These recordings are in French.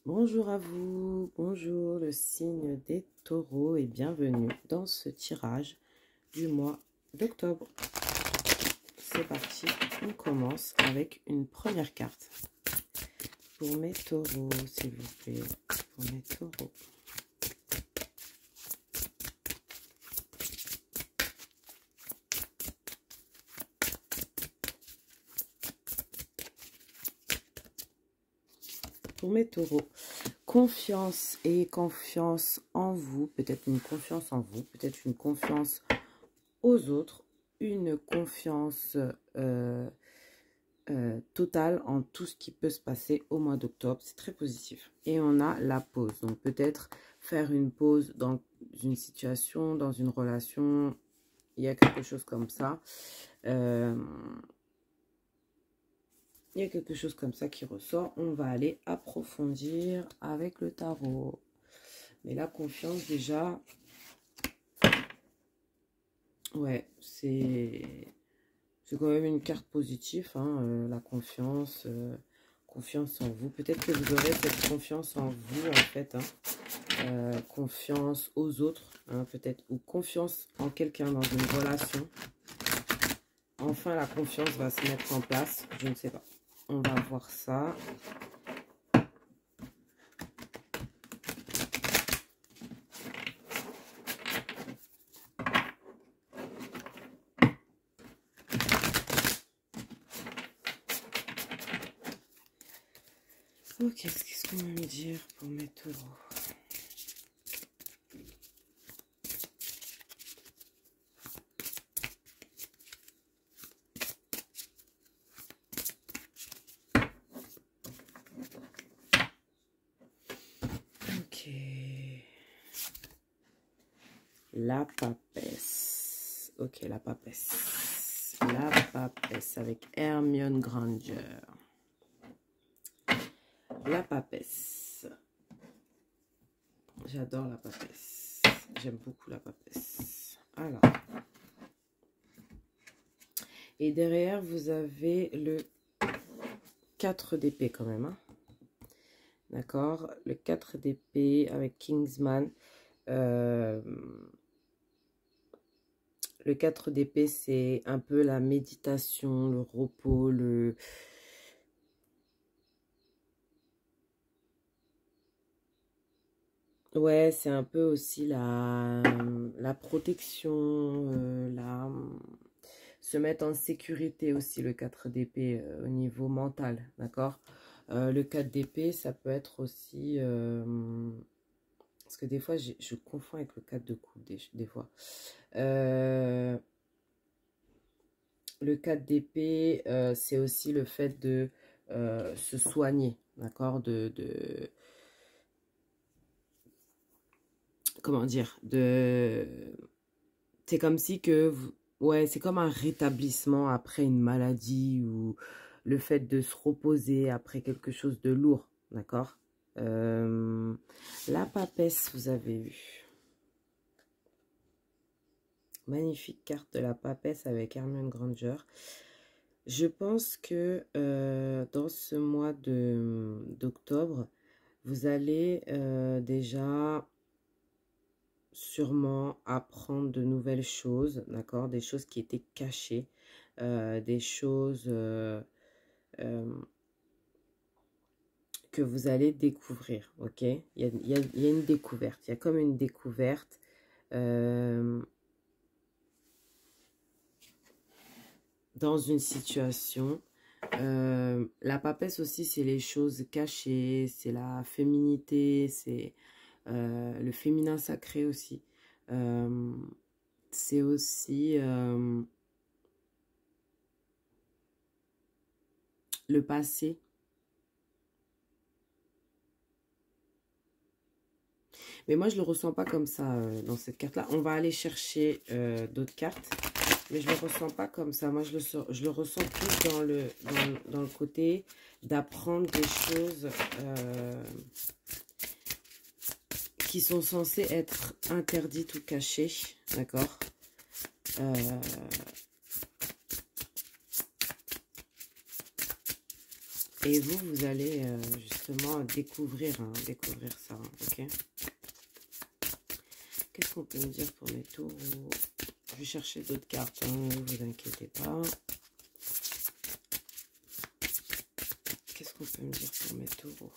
Bonjour à vous, bonjour le signe des taureaux et bienvenue dans ce tirage du mois d'octobre. C'est parti, on commence avec une première carte pour mes taureaux, s'il vous plaît, pour mes taureaux. Pour mes taureaux, confiance et confiance en vous, peut-être une confiance en vous, peut-être une confiance aux autres, une confiance totale en tout ce qui peut se passer au mois d'octobre. C'est très positif. Et on a la pause. Donc peut-être faire une pause dans une situation, dans une relation. Il y a quelque chose comme ça. Il y a quelque chose comme ça qui ressort. On va aller approfondir avec le tarot. Mais la confiance déjà, ouais, c'est quand même une carte positive, hein, la confiance, confiance en vous. Peut-être que vous aurez cette confiance en vous, en fait, hein, confiance aux autres, hein, peut-être, ou confiance en quelqu'un dans une relation. Enfin, la confiance va se mettre en place, je ne sais pas. On va voir ça. Ok, qu'est-ce qu'on va me dire pour mes taureaux? Ok. La papesse. Ok, la papesse. La papesse avec Hermione Granger. La papesse. J'adore la papesse. J'aime beaucoup la papesse. Alors. Et derrière, vous avez le 4 d'épée quand même. Hein. D'accord? Le 4 d'épée avec Kingsman. Le 4 d'épée, c'est un peu la méditation, le repos, le... Ouais, c'est un peu aussi la protection, se mettre en sécurité aussi, le 4 d'épée au niveau mental, d'accord? Le 4 d'épée, ça peut être aussi... parce que des fois, je confonds avec le 4 de coupe, des fois. Le 4 d'épée, c'est aussi le fait de se soigner, d'accord? Comment dire? C'est comme si que... Ouais, c'est comme un rétablissement après une maladie ou le fait de se reposer après quelque chose de lourd, d'accord? La papesse, vous avez vu. Magnifique carte de la papesse avec Hermione Granger. Je pense que dans ce mois d'octobre, vous allez déjà sûrement apprendre de nouvelles choses, d'accord? Des choses qui étaient cachées, des choses que vous allez découvrir, ok? Il y a une découverte, il y a comme une découverte. Dans une situation, la papesse aussi, c'est les choses cachées, c'est la féminité, c'est le féminin sacré aussi. C'est aussi le passé. Mais moi, je ne le ressens pas comme ça dans cette carte-là. On va aller chercher d'autres cartes. Mais je ne le ressens pas comme ça. Moi, je le ressens plus dans le côté d'apprendre des choses qui sont censées être interdites ou cachées. D'accord? Et vous, vous allez justement découvrir, découvrir ça, ok? Qu'est-ce qu'on peut me dire pour mes taureaux? Je vais chercher d'autres cartes, ne vous inquiétez pas. Qu'est-ce qu'on peut me dire pour mes taureaux?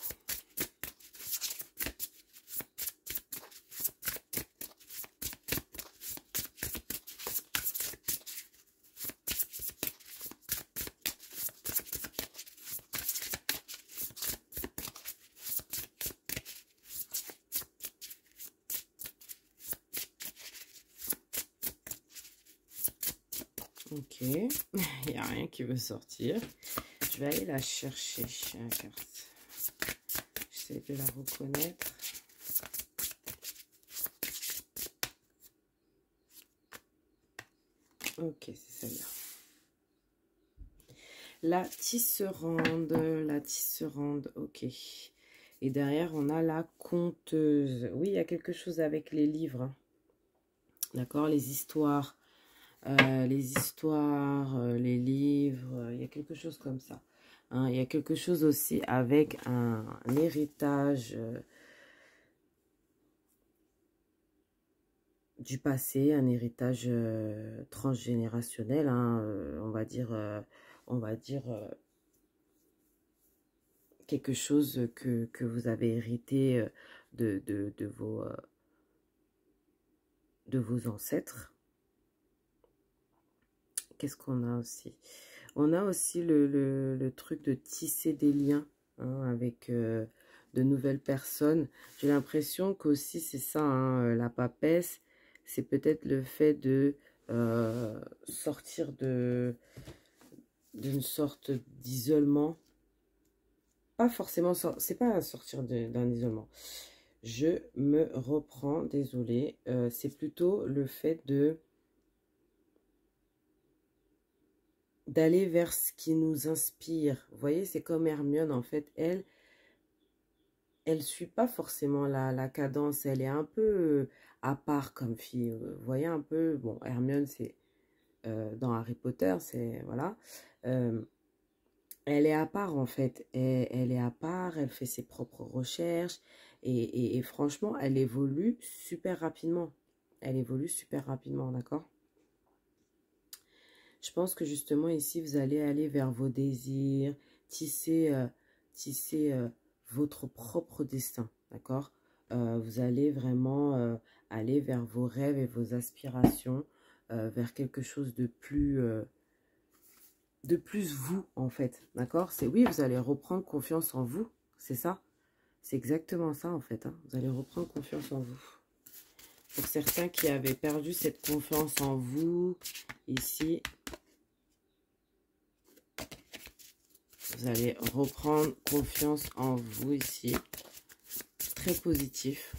Ok, il n'y a rien qui veut sortir. Je vais aller la chercher, la carte. J'essaie de la reconnaître. Ok, c'est celle-là. La tisserande, ok. Et derrière, on a la conteuse. Oui, il y a quelque chose avec les livres. Hein. D'accord, les histoires, les livres, il y a quelque chose comme ça. Hein, il y a quelque chose aussi avec un héritage du passé, un héritage transgénérationnel, hein, on va dire quelque chose que vous avez hérité de vos ancêtres. Qu'est-ce qu'on a aussi? On a aussi le truc de tisser des liens hein, avec de nouvelles personnes. J'ai l'impression qu'aussi c'est ça, hein, la papesse, c'est peut-être le fait de sortir d'une sorte d'isolement. Pas forcément, c'est pas sortir d'un isolement. Je me reprends, désolée. C'est plutôt le fait d'aller vers ce qui nous inspire. Vous voyez, c'est comme Hermione, en fait. Elle suit pas forcément la cadence. Elle est un peu à part comme fille. Vous voyez un peu, bon, Hermione, c'est dans Harry Potter, c'est, voilà. Elle est à part, en fait. Elle est à part, elle fait ses propres recherches. Et franchement, elle évolue super rapidement. Elle évolue super rapidement, d'accord? Je pense que justement ici, vous allez aller vers vos désirs, tisser, votre propre destin, d'accord? Vous allez vraiment aller vers vos rêves et vos aspirations, vers quelque chose de plus vous, en fait, d'accord? C'est oui, vous allez reprendre confiance en vous, c'est ça? C'est exactement ça, en fait, hein. Vous allez reprendre confiance en vous. Pour certains qui avaient perdu cette confiance en vous, ici, vous allez reprendre confiance en vous ici. Très positif.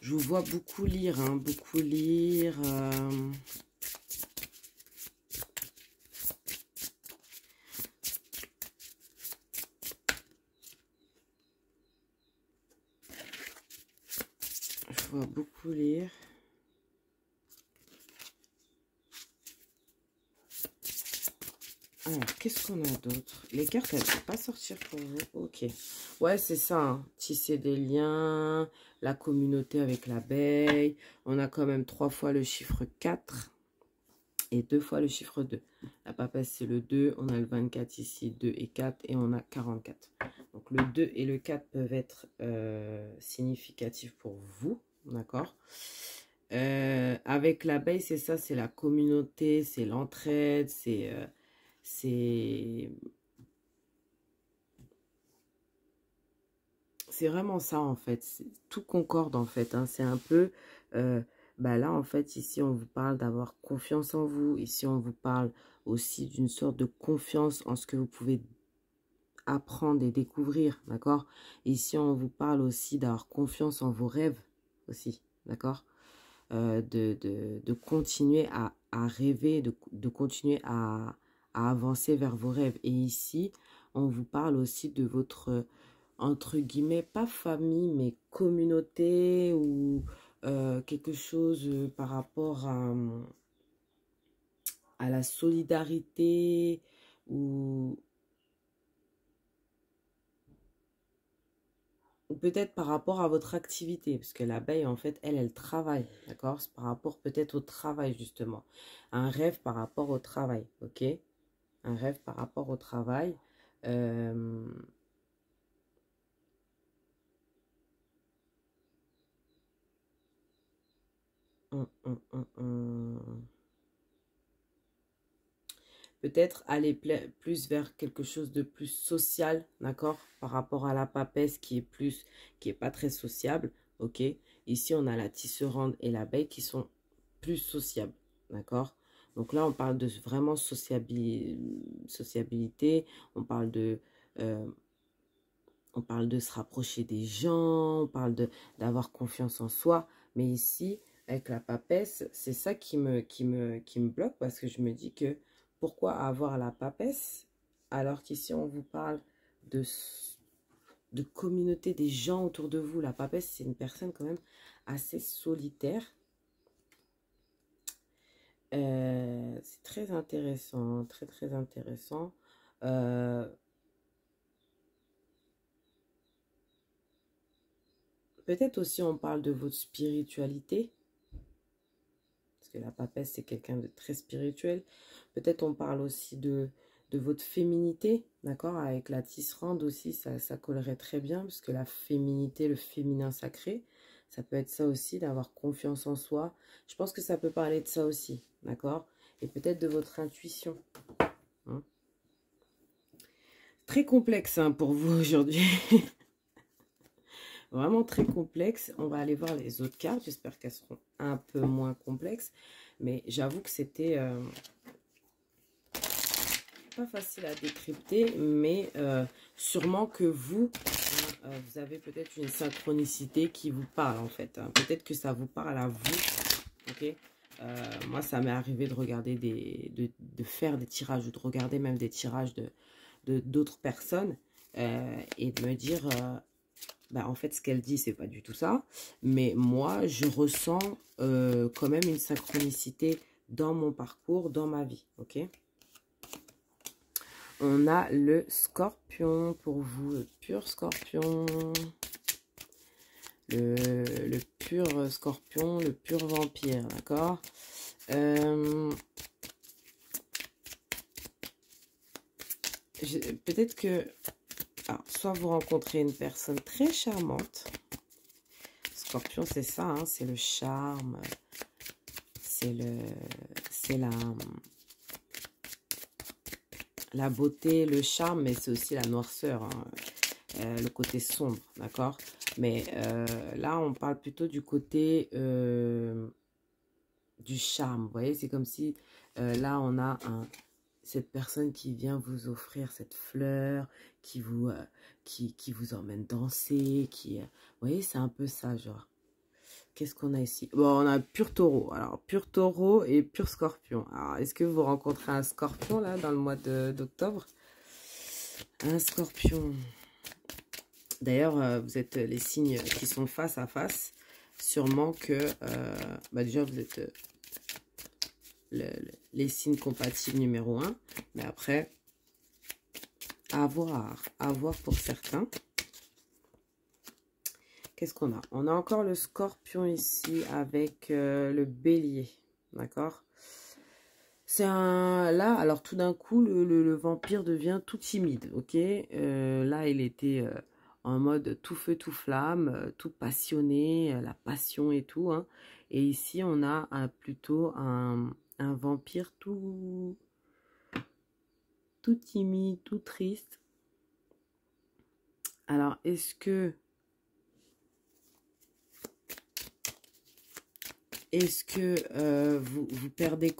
Je vous vois beaucoup lire, hein, beaucoup lire. Je vois beaucoup lire. Alors, qu'est-ce qu'on a d'autre? Les cartes, elles ne vont pas sortir pour vous. Ok. Ouais, c'est ça. Hein. Tisser des liens, la communauté avec l'abeille. On a quand même 3 fois le chiffre 4 et 2 fois le chiffre 2. La papesse, c'est le 2. On a le 24 ici, 2 et 4. Et on a 44. Donc, le 2 et le 4 peuvent être significatifs pour vous. D'accord? Avec l'abeille, c'est ça. C'est la communauté, c'est l'entraide, c'est vraiment ça en fait, tout concorde en fait, hein. C'est un peu, là en fait ici on vous parle d'avoir confiance en vous, ici on vous parle aussi d'une sorte de confiance en ce que vous pouvez apprendre et découvrir, d'accord? Ici on vous parle aussi d'avoir confiance en vos rêves aussi, d'accord? De continuer à rêver, de continuer à avancer vers vos rêves. Et ici, on vous parle aussi de votre, entre guillemets, pas famille, mais communauté ou quelque chose par rapport à la solidarité ou peut-être par rapport à votre activité, parce que l'abeille, en fait, elle travaille, d'accord? C'est par rapport peut-être au travail, justement. Un rêve par rapport au travail, ok? Un rêve par rapport au travail. Euh, hum, hum, hum, hum. Peut-être aller plus vers quelque chose de plus social, d'accord? Par rapport à la papesse qui est pas très sociable, ok? Ici, on a la tisserande et l'abeille qui sont plus sociables, d'accord? Donc là, on parle de vraiment sociabilité, euh, on parle de se rapprocher des gens, on parle d'avoir confiance en soi. Mais ici, avec la papesse, c'est ça qui me bloque parce que je me dis que pourquoi avoir la papesse alors qu'ici on vous parle de, de communauté, des gens autour de vous. La papesse, c'est une personne quand même assez solitaire. C'est très intéressant, très très intéressant. Euh, Peut-être aussi on parle de votre spiritualité. Parce que la papesse, c'est quelqu'un de très spirituel. Peut-être on parle aussi de votre féminité, d'accord? Avec la tisserande aussi, ça collerait très bien, parce que la féminité, le féminin sacré, ça peut être ça aussi, d'avoir confiance en soi. Je pense que ça peut parler de ça aussi, d'accord? Et peut-être de votre intuition. Hein. Très complexe hein, pour vous aujourd'hui. Vraiment très complexe. On va aller voir les autres cartes. J'espère qu'elles seront un peu moins complexes. Mais j'avoue que c'était pas facile à décrypter. Mais sûrement que vous, vous avez peut-être une synchronicité qui vous parle en fait. Hein. Peut-être que ça vous parle à vous. Ok. Moi, ça m'est arrivé de regarder de faire des tirages ou de regarder même des tirages d'autres personnes et de me dire... bah, en fait, ce qu'elle dit, c'est pas du tout ça. Mais moi, je ressens quand même une synchronicité dans mon parcours, dans ma vie. Ok. On a le scorpion pour vous, le pur scorpion. Le pur scorpion, le pur vampire, d'accord. Peut-être que... Alors, soit vous rencontrez une personne très charmante. Scorpion, c'est ça, hein, c'est le charme, c'est la beauté, le charme, mais c'est aussi la noirceur, hein, le côté sombre, d'accord? Mais là, on parle plutôt du côté du charme, vous voyez? C'est comme si là, on a cette personne qui vient vous offrir cette fleur, qui vous emmène danser, vous voyez, c'est un peu ça, genre. Qu'est-ce qu'on a ici? Bon, on a pur taureau. Alors, pur taureau et pur scorpion. Alors, est-ce que vous rencontrez un scorpion, là, dans le mois d'octobre? Un scorpion. D'ailleurs, vous êtes les signes qui sont face à face. Sûrement que, bah déjà, vous êtes les signes compatibles numéro 1. Mais après, à voir pour certains. Qu'est-ce qu'on a? On a encore le scorpion ici avec le bélier. D'accord? C'est un... Là, alors tout d'un coup, le vampire devient tout timide. Ok? Là, il était en mode tout feu, tout flamme, tout passionné, la passion et tout. Hein. Et ici, on a plutôt un vampire tout timide, tout triste. Alors, est-ce que vous perdez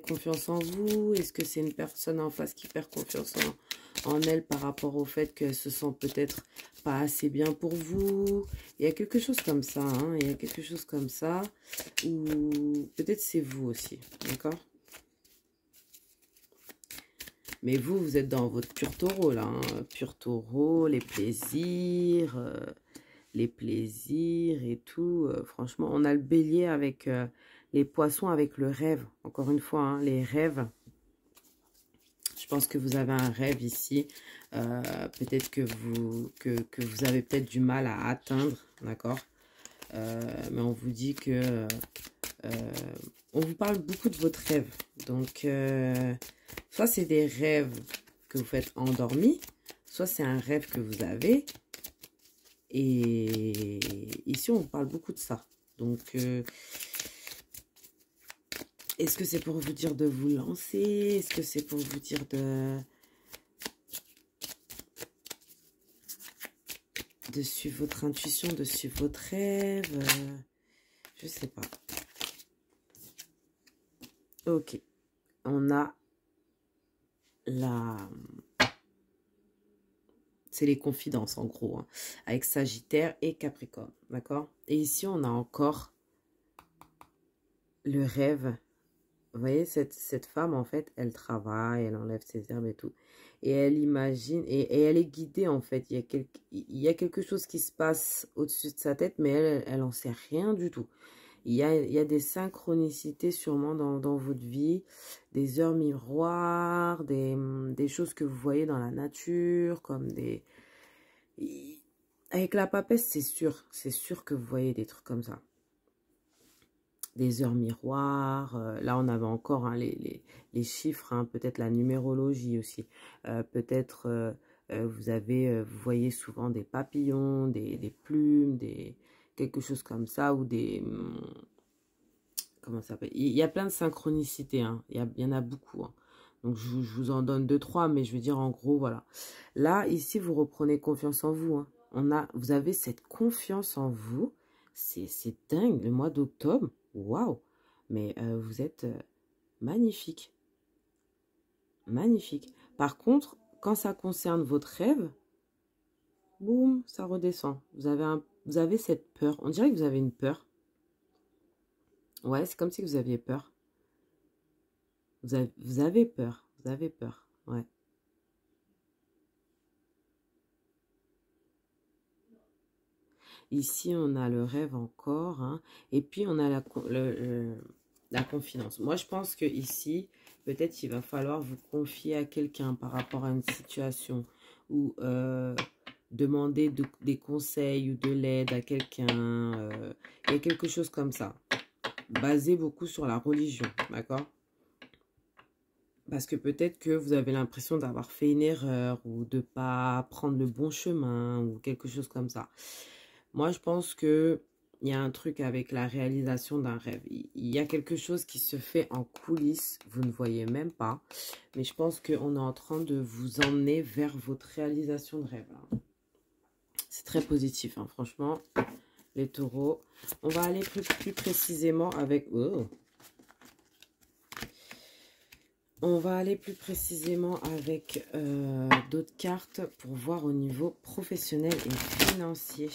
confiance en vous? Est-ce que c'est une personne en face qui perd confiance en elle par rapport au fait qu'elle se sent peut-être pas assez bien pour vous? Il y a quelque chose comme ça, hein? Il y a quelque chose comme ça. Ou peut-être c'est vous aussi, d'accord? Mais vous êtes dans votre pur taureau, là. Hein? Pur taureau, les plaisirs et tout. Franchement, on a le bélier avec Les poissons avec le rêve. Encore une fois, hein, les rêves. Je pense que vous avez un rêve ici. Peut-être que vous avez peut-être du mal à atteindre. D'accord? Mais on vous dit que... on vous parle beaucoup de votre rêve. Donc, soit c'est des rêves que vous faites endormis, soit c'est un rêve que vous avez. Et ici, on vous parle beaucoup de ça. Donc, est-ce que c'est pour vous dire de vous lancer? Est-ce que c'est pour vous dire de suivre votre intuition, de suivre votre rêve? Je sais pas. Ok. On a c'est les confidences en gros, hein, avec Sagittaire et Capricorne, d'accord? Et ici, on a encore le rêve. Vous voyez, cette femme, en fait, elle travaille, elle enlève ses herbes et tout. Et elle imagine, et elle est guidée, en fait. Il y a quelque chose qui se passe au-dessus de sa tête, mais elle en sait rien du tout. Il y a des synchronicités sûrement dans votre vie, des heures miroirs, des choses que vous voyez dans la nature, comme des... Avec la papesse, c'est sûr que vous voyez des trucs comme ça. Des heures miroirs, là on avait encore hein, les chiffres, hein, peut-être la numérologie aussi. Peut-être vous voyez souvent des papillons, des plumes, quelque chose comme ça, ou des... comment ça s'appelle? Il y a plein de synchronicités, hein. Il y en a beaucoup. Hein. Donc, je vous en donne 2-3, mais je veux dire, en gros, voilà. Là, ici, vous reprenez confiance en vous. Hein. Vous avez cette confiance en vous. C'est dingue, le mois d'octobre. Waouh! Mais vous êtes magnifique. Magnifique. Par contre, quand ça concerne votre rêve, boum, ça redescend. Vous avez cette peur. On dirait que vous avez une peur. Ouais, c'est comme si vous aviez peur. Vous avez peur. Vous avez peur. Ouais. Ici, on a le rêve encore. Hein, et puis, on a la confidence. Moi, je pense que ici, peut-être il va falloir vous confier à quelqu'un par rapport à une situation ou demander des conseils ou de l'aide à quelqu'un. Il y a quelque chose comme ça. Basé beaucoup sur la religion. D'accord? Parce que peut-être que vous avez l'impression d'avoir fait une erreur ou de ne pas prendre le bon chemin ou quelque chose comme ça. Moi, je pense qu'il y a un truc avec la réalisation d'un rêve. Il y a quelque chose qui se fait en coulisses, vous ne voyez même pas. Mais je pense qu'on est en train de vous emmener vers votre réalisation de rêve. C'est très positif, hein, franchement, les taureaux. On va aller plus précisément avec... Oh. On va aller plus précisément avec d'autres cartes pour voir au niveau professionnel et financier.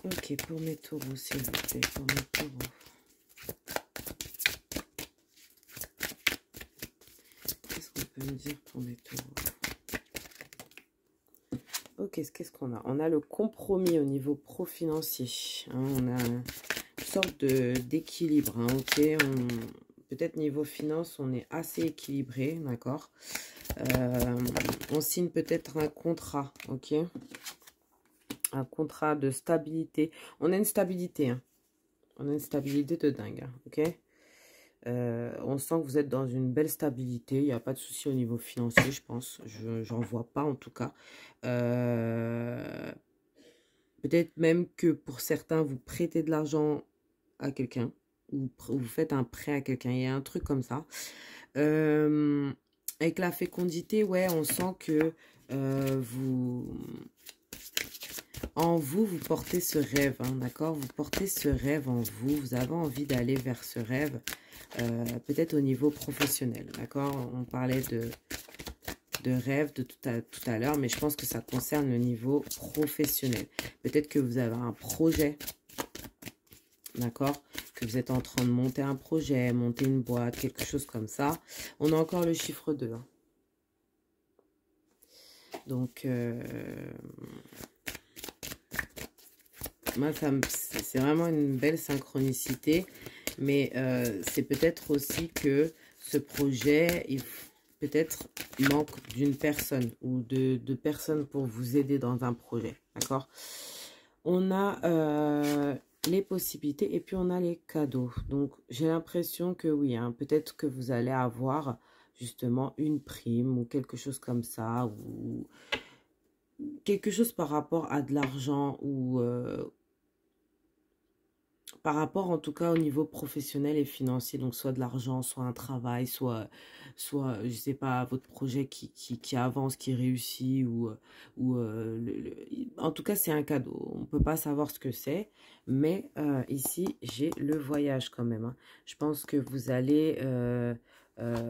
Ok, pour mes taureaux, s'il vous plaît, pour mes taureaux. Me dire pour mes taureaux. Ok, qu'est-ce qu'on a? On a le compromis au niveau pro-financier. Hein, on a une sorte d'équilibre. Hein, ok, peut-être niveau finance, on est assez équilibré, d'accord. On signe peut-être un contrat, ok. Un contrat de stabilité. On a une stabilité, hein. On a une stabilité de dingue, hein, ok. On sent que vous êtes dans une belle stabilité. Il n'y a pas de souci au niveau financier, je pense. J'en vois pas, en tout cas. Peut-être même que pour certains, vous prêtez de l'argent à quelqu'un. Ou vous faites un prêt à quelqu'un. Il y a un truc comme ça. Avec la fécondité, ouais, on sent que en vous, vous portez ce rêve, hein, d'accord? Vous portez ce rêve en vous. Vous avez envie d'aller vers ce rêve. Peut-être au niveau professionnel, d'accord? On parlait de de rêve de tout à l'heure, mais je pense que ça concerne le niveau professionnel. Peut-être que vous avez un projet, d'accord? Que vous êtes en train de monter un projet, monter une boîte, quelque chose comme ça. On a encore le chiffre 2. Hein. Donc, moi, c'est vraiment une belle synchronicité. Mais c'est peut-être aussi que ce projet, il peut-être manque d'une personne ou de personnes pour vous aider dans un projet. D'accord? On a les possibilités et puis on a les cadeaux. Donc, j'ai l'impression que oui, hein, peut-être que vous allez avoir justement une prime ou quelque chose comme ça, ou quelque chose par rapport à de l'argent ou par rapport en tout cas au niveau professionnel et financier, donc soit de l'argent, soit un travail, soit je sais pas, votre projet qui avance, qui réussit, en tout cas c'est un cadeau. On peut pas savoir ce que c'est, mais ici j'ai le voyage quand même. Hein. Je pense que vous allez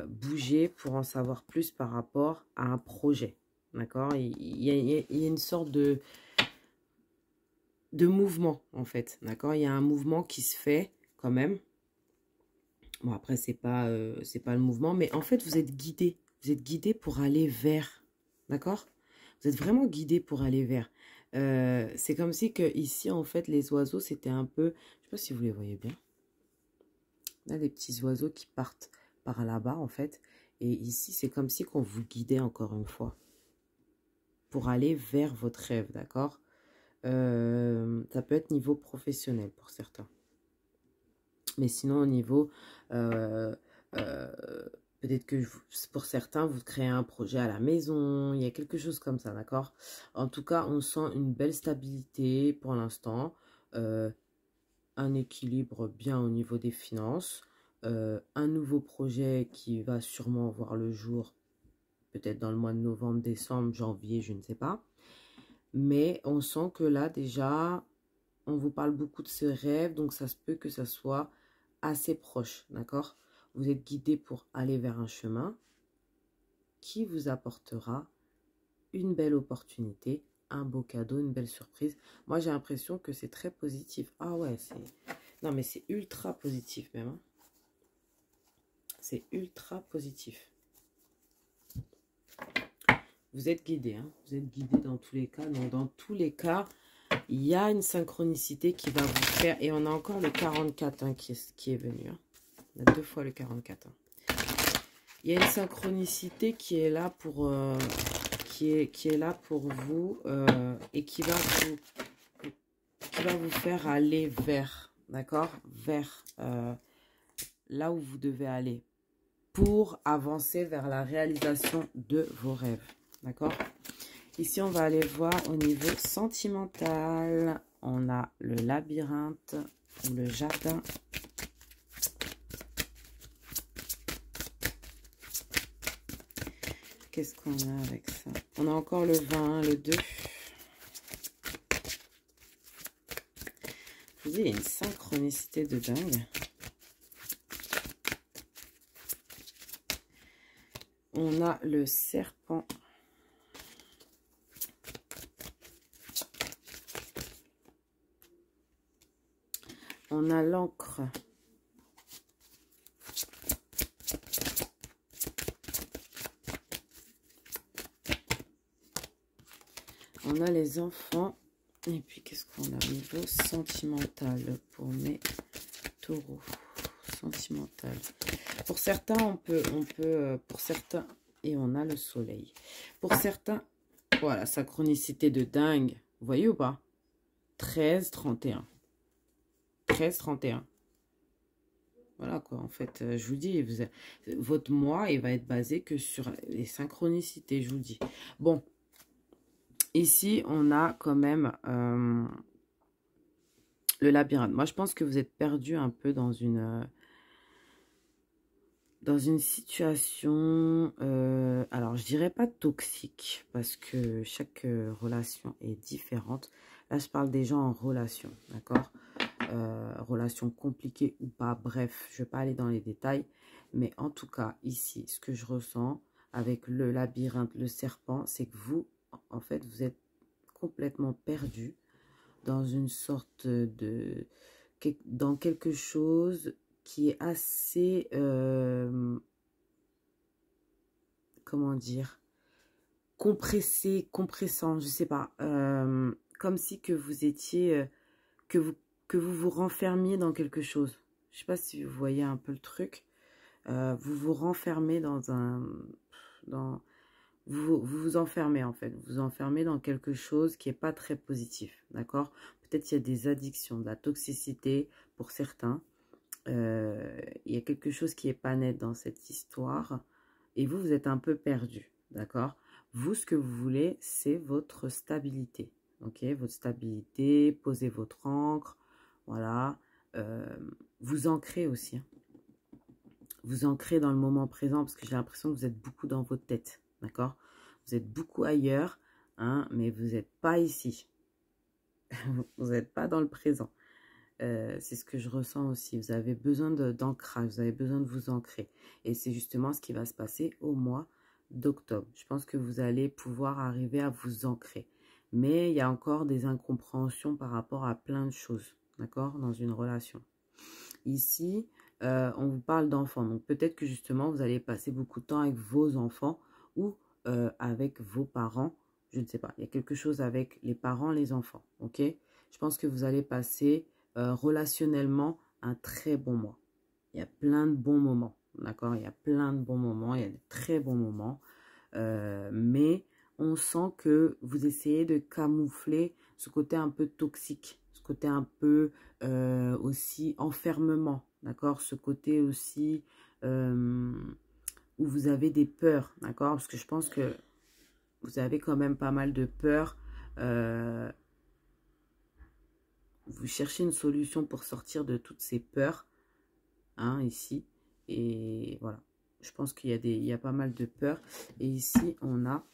bouger pour en savoir plus par rapport à un projet, d'accord? Il y a une sorte de mouvement en fait, d'accord? Il y a un mouvement qui se fait quand même. Bon après c'est pas le mouvement, mais en fait vous êtes guidé pour aller vers, d'accord? Vous êtes vraiment guidé pour aller vers. C'est comme si que ici en fait les oiseaux c'était un peu, je sais pas si vous les voyez bien. Là des petits oiseaux qui partent par là-bas en fait, et ici c'est comme si qu'on vous guidait encore une fois pour aller vers votre rêve, d'accord? Ça peut être niveau professionnel pour certains. Mais sinon, au niveau, peut-être que pour certains, vous créez un projet à la maison. Il y a quelque chose comme ça, d'accord? En tout cas, on sent une belle stabilité pour l'instant. Un équilibre bien au niveau des finances. Un nouveau projet qui va sûrement voir le jour, peut-être dans le mois de novembre, décembre, janvier, je ne sais pas. Mais on sent que là, déjà, on vous parle beaucoup de ce rêve, donc ça se peut que ça soit assez proche, d'accord? Vous êtes guidé pour aller vers un chemin qui vous apportera une belle opportunité, un beau cadeau, une belle surprise. Moi, j'ai l'impression que c'est très positif. Ah ouais, c'est... Non, mais c'est ultra positif même. Hein. C'est ultra positif. Vous êtes guidé, hein? Vous êtes guidé dans tous les cas. Donc, dans tous les cas, il y a une synchronicité qui va vous faire... Et on a encore le 44 hein, qui est venu. Hein. On a 2 fois le 44. Hein. Il y a une synchronicité qui est là pour... qui est là pour vous et qui va vous faire aller vers... D'accord? Vers là où vous devez aller. Pour avancer vers la réalisation de vos rêves. D'accord? Ici, on va aller voir au niveau sentimental. On a le labyrinthe ou le jardin. Qu'est-ce qu'on a avec ça? On a encore le 20, le 2. Je vous dis, il y a une synchronicité de dingue. On a le serpent. On a l'encre. On a les enfants. Et puis, qu'est-ce qu'on a au niveau sentimental pour mes taureaux? Sentimental. Pour certains, on peut pour certains, et on a le soleil. Pour certains, voilà, synchronicité de dingue. Vous voyez ou pas? 13, 31. 13, 31. Voilà quoi, en fait, je vous dis, votre mois, il va être basé que sur les synchronicités, je vous dis. Bon, ici, on a quand même le labyrinthe. Moi, je pense que vous êtes perdu un peu dans une situation, alors je dirais pas toxique, parce que chaque relation est différente. Là, je parle des gens en relation, d'accord? Relation compliquée ou pas, bref, je ne vais pas aller dans les détails. Mais en tout cas, ici, ce que je ressens, avec le labyrinthe, le serpent, c'est que vous, en fait, vous êtes complètement perdu dans une sorte de... dans quelque chose qui est assez... comment dire, compressant, je sais pas, comme si que vous étiez, que vous vous renfermiez dans quelque chose. Je sais pas si vous voyez un peu le truc. Vous vous renfermez dans un, vous vous enfermez en fait, vous vous enfermez dans quelque chose qui est pas très positif, d'accord? Peut-être il y a des addictions, de la toxicité pour certains. Il y a quelque chose qui est pas net dans cette histoire et vous êtes un peu perdu, d'accord? Vous, ce que vous voulez, c'est votre stabilité, ok? Votre stabilité, posez votre ancre, voilà. Vous ancrez aussi, hein. Vous ancrez dans le moment présent parce que j'ai l'impression que vous êtes beaucoup dans votre tête, d'accord? Vous êtes beaucoup ailleurs, hein, mais vous n'êtes pas ici. Vous n'êtes pas dans le présent. C'est ce que je ressens aussi. Vous avez besoin d'ancrage, vous avez besoin de vous ancrer. Et c'est justement ce qui va se passer au mois d'octobre. Je pense que vous allez pouvoir arriver à vous ancrer. Mais il y a encore des incompréhensions par rapport à plein de choses, d'accord, dans une relation. Ici, on vous parle d'enfants. Donc peut-être que justement, vous allez passer beaucoup de temps avec vos enfants ou avec vos parents. Je ne sais pas. Il y a quelque chose avec les parents, les enfants. Ok? Je pense que vous allez passer relationnellement un très bon mois. Il y a plein de bons moments. D'accord? Il y a plein de bons moments. Il y a de très bons moments. Mais on sent que vous essayez de camoufler ce côté un peu toxique, ce côté un peu aussi enfermement, d'accord? Ce côté aussi où vous avez des peurs, d'accord? Parce que je pense que vous avez quand même pas mal de peurs. Vous cherchez une solution pour sortir de toutes ces peurs, hein, ici. Et voilà. Je pense qu'il y a pas mal de peurs. Et ici, on a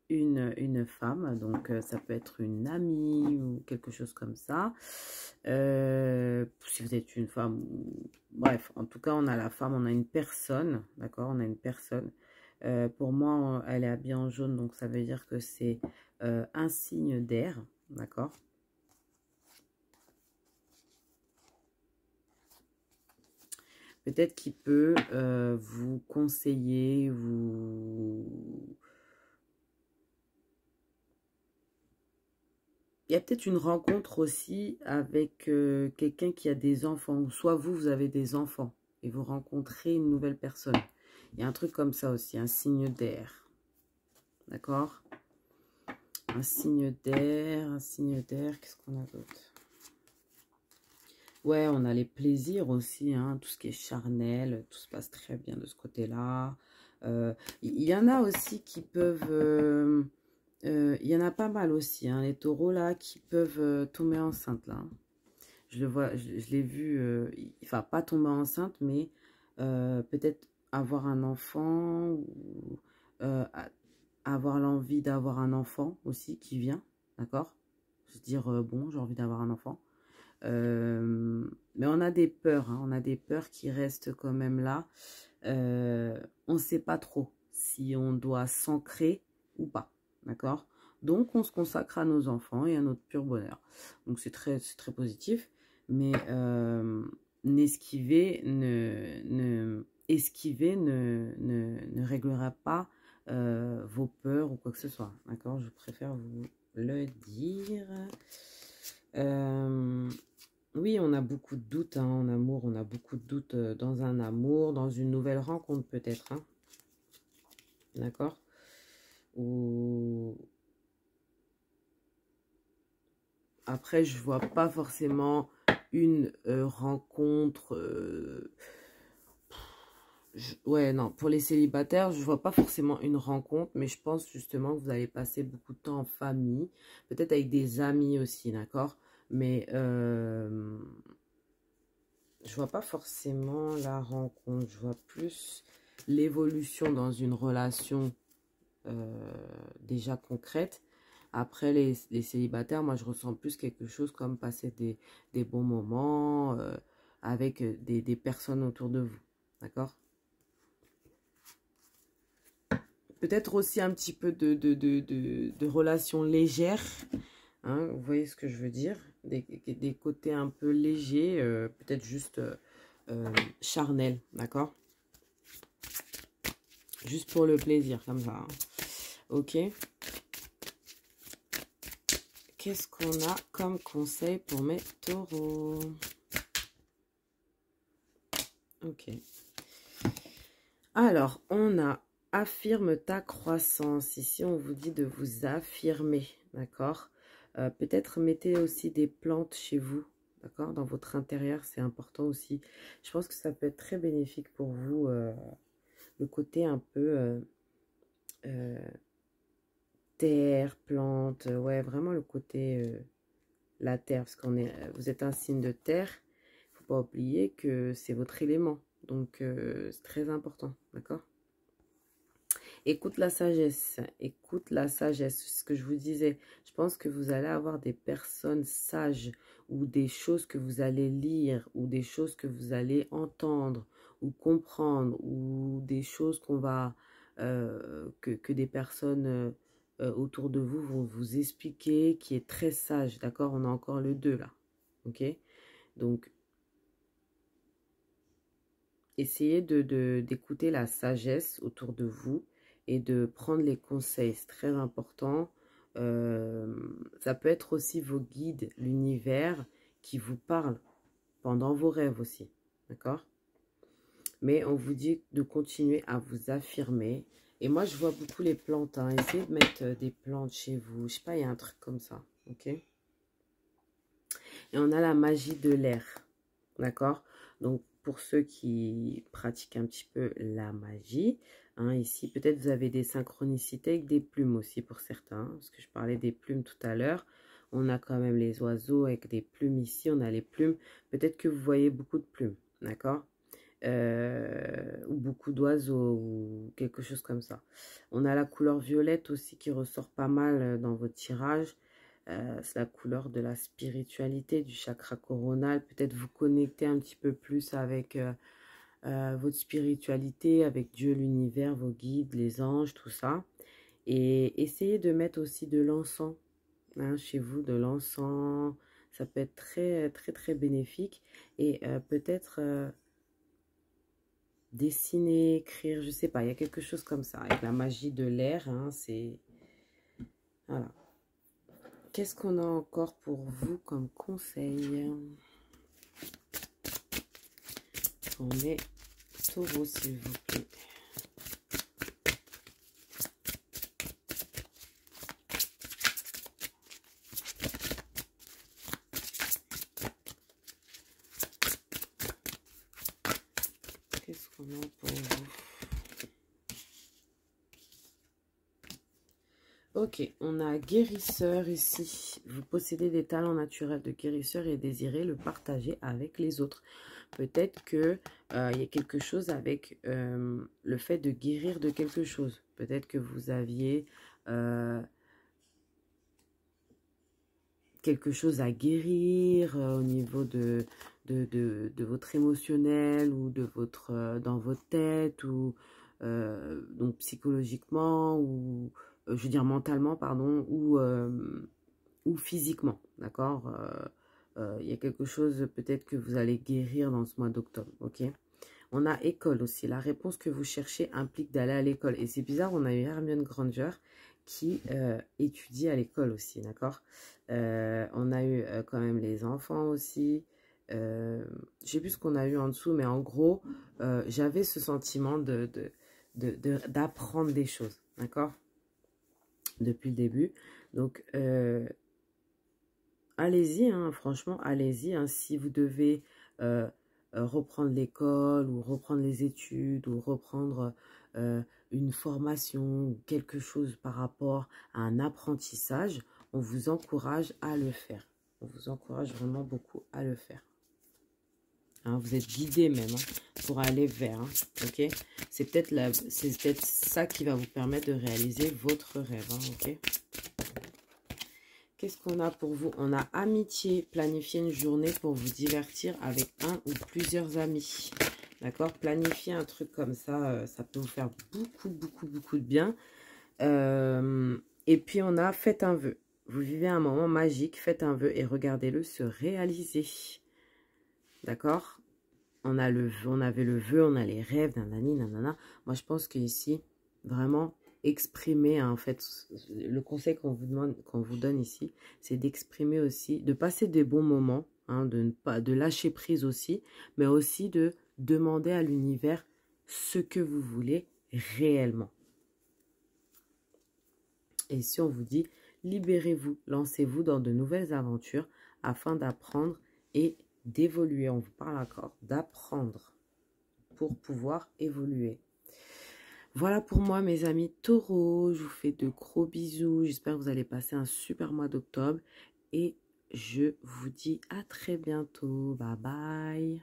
une femme, donc ça peut être une amie ou quelque chose comme ça. Si vous êtes une femme, bref, en tout cas, on a la femme, on a une personne, d'accord, on a une personne. Pour moi, elle est habillée en jaune, donc ça veut dire que c'est un signe d'air, d'accord. Peut-être qu'il peut vous conseiller, Il y a peut-être une rencontre aussi avec quelqu'un qui a des enfants. Ou soit vous, vous avez des enfants et vous rencontrez une nouvelle personne. Il y a un truc comme ça aussi, un signe d'air. D'accord? Un signe d'air, un signe d'air. Qu'est-ce qu'on a d'autre? Ouais, on a les plaisirs aussi, hein, tout ce qui est charnel, tout se passe très bien de ce côté-là. Il y en a aussi qui peuvent... il y en a pas mal aussi, hein, les taureaux là, qui peuvent tomber enceintes là. Je le vois, je l'ai vu, enfin pas tomber enceinte, mais peut-être avoir un enfant ou avoir l'envie d'avoir un enfant aussi qui vient, d'accord? Se dire, bon, j'ai envie d'avoir un enfant. Mais on a des peurs, hein, on a des peurs qui restent quand même là. On ne sait pas trop si on doit s'ancrer ou pas, d'accord? Donc, on se consacre à nos enfants et à notre pur bonheur. Donc, c'est très positif. Mais esquiver ne réglera pas vos peurs ou quoi que ce soit, d'accord? Je préfère vous le dire. Oui, on a beaucoup de doutes, hein, en amour. On a beaucoup de doutes dans un amour, dans une nouvelle rencontre peut-être, hein. D'accord? Ou... Après, je vois pas forcément une rencontre... Ouais, non, pour les célibataires, je vois pas forcément une rencontre, mais je pense justement que vous allez passer beaucoup de temps en famille, peut-être avec des amis aussi, d'accord? Mais je vois pas forcément la rencontre, je vois plus l'évolution dans une relation déjà concrète. Après, les célibataires, moi, je ressens plus quelque chose comme passer des bons moments avec des personnes autour de vous, d'accord? peut-être aussi un petit peu de relations légères. Hein, vous voyez ce que je veux dire? Des côtés un peu légers, peut-être juste charnels, d'accord? Juste pour le plaisir, comme ça. Hein. Ok. Qu'est-ce qu'on a comme conseil pour mes taureaux? Ok. Alors, on a affirme ta croissance. Ici, on vous dit de vous affirmer, d'accord? Peut-être mettez aussi des plantes chez vous, d'accord? Dans votre intérieur, c'est important aussi. Je pense que ça peut être très bénéfique pour vous, le côté un peu terre, plante, ouais, vraiment le côté la terre, parce vous êtes un signe de terre. Il ne faut pas oublier que c'est votre élément, donc c'est très important, d'accord? Écoute la sagesse, écoute la sagesse, c'est ce que je vous disais. Je pense que vous allez avoir des personnes sages ou des choses que vous allez lire ou des choses que vous allez entendre ou comprendre ou des choses qu'on va, que des personnes autour de vous vont vous expliquer qui est très sage, d'accord? On a encore le 2 là, ok? Donc, essayez d'écouter la sagesse autour de vous et de prendre les conseils, c'est très important. Ça peut être aussi vos guides, l'univers qui vous parle pendant vos rêves aussi, d'accord? Mais on vous dit de continuer à vous affirmer. Et moi, je vois beaucoup les plantes. Hein. Essayez de mettre des plantes chez vous. Je sais pas, il y a un truc comme ça, ok? Et on a la magie de l'air, d'accord? Donc, pour ceux qui pratiquent un petit peu la magie, hein, ici, peut-être vous avez des synchronicités avec des plumes aussi pour certains, parce que je parlais des plumes tout à l'heure. On a quand même les oiseaux avec des plumes ici, on a les plumes. Peut-être que vous voyez beaucoup de plumes, d'accord? Ou beaucoup d'oiseaux, ou quelque chose comme ça. On a la couleur violette aussi qui ressort pas mal dans votre tirage. C'est la couleur de la spiritualité, du chakra coronal. Peut-être vous connecter un petit peu plus avec votre spiritualité, avec Dieu, l'univers, vos guides, les anges, tout ça. Et essayez de mettre aussi de l'encens hein, chez vous, de l'encens. Ça peut être très, très, très bénéfique. Et peut-être dessiner, écrire, je sais pas. Il y a quelque chose comme ça. Avec la magie de l'air, hein, c'est... Voilà. Qu'est-ce qu'on a encore pour vous comme conseil pour mes taureaux, s'il vous plaît? Qu'est-ce qu'on a pour vous? Ok, on a guérisseur ici. Vous possédez des talents naturels de guérisseur et désirez le partager avec les autres. Peut-être que il y a quelque chose avec le fait de guérir de quelque chose. Peut-être que vous aviez quelque chose à guérir au niveau de votre émotionnel ou de votre dans votre tête ou donc psychologiquement ou je veux dire mentalement pardon ou physiquement, d'accord? Il y a quelque chose peut-être que vous allez guérir dans ce mois d'octobre, ok? On a école aussi. La réponse que vous cherchez implique d'aller à l'école. Et c'est bizarre, on a eu Hermione Granger qui étudie à l'école aussi, d'accord? On a eu quand même les enfants aussi. Je sais plus ce qu'on a eu en dessous, mais en gros, j'avais ce sentiment d'apprendre des choses, d'accord? Depuis le début. Donc, allez-y, hein, franchement, allez-y. Hein, si vous devez reprendre l'école ou reprendre les études ou reprendre une formation ou quelque chose par rapport à un apprentissage, on vous encourage à le faire. On vous encourage vraiment beaucoup à le faire. Hein, vous êtes guidé même hein, pour aller vers, hein, ok? C'est peut-être ça qui va vous permettre de réaliser votre rêve, hein, ok? Qu'est-ce qu'on a pour vous? On a amitié, planifier une journée pour vous divertir avec un ou plusieurs amis. D'accord? Planifier un truc comme ça, ça peut vous faire beaucoup, beaucoup, beaucoup de bien. Et puis, on a fait un vœu. Vous vivez un moment magique, faites un vœu et regardez-le se réaliser. D'accord? On a le vœu, on avait le vœu, on a les rêves, nanani, nanana. Moi, je pense qu'ici, vraiment, exprimer, hein, en fait, le conseil qu'on vous demande, qu'on vous donne ici, c'est d'exprimer aussi, de passer des bons moments, hein, de ne pas, de lâcher prise aussi, mais aussi de demander à l'univers ce que vous voulez réellement. Et si on vous dit, libérez-vous, lancez-vous dans de nouvelles aventures afin d'apprendre et d'évoluer. On vous parle encore d'apprendre pour pouvoir évoluer. Voilà pour moi, mes amis taureaux. Je vous fais de gros bisous. J'espère que vous allez passer un super mois d'octobre. Et je vous dis à très bientôt. Bye bye.